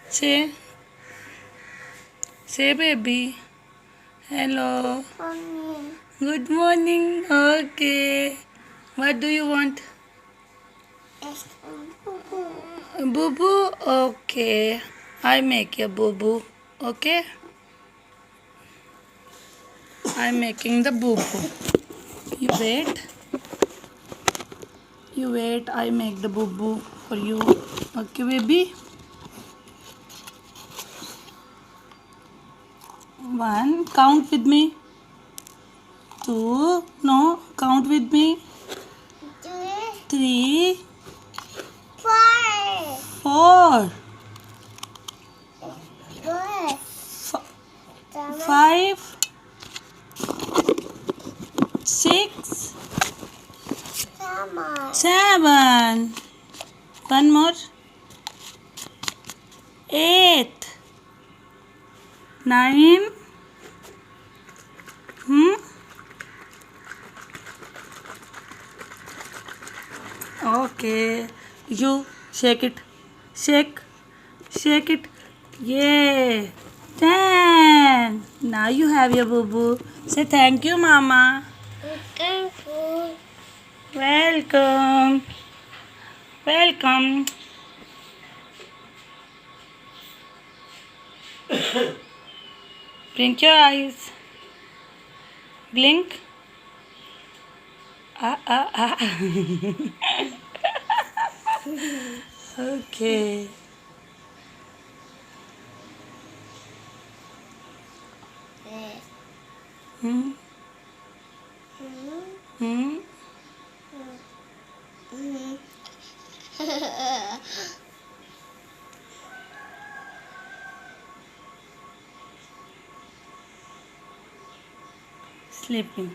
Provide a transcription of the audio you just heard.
Say, say baby. Hello. Good morning. Okay. What do you want? Boo boo. Okay. I make a boo boo. Okay. I'm making the boo boo. You wait. You wait. I make the boo boo for you. Okay, baby. One. Count with me. Two. No. Count with me. Three. Four. Five. Six. Seven. One more. Eight. Nine. Okay. You shake it. Shake. Shake it. Yay. 10. Now you have your boo boo. Say thank you, Mama. Welcome. Welcome. Blink your eyes. Blink. Ah, ah, ah. Okay. Hmm? Hmm? Sleeping.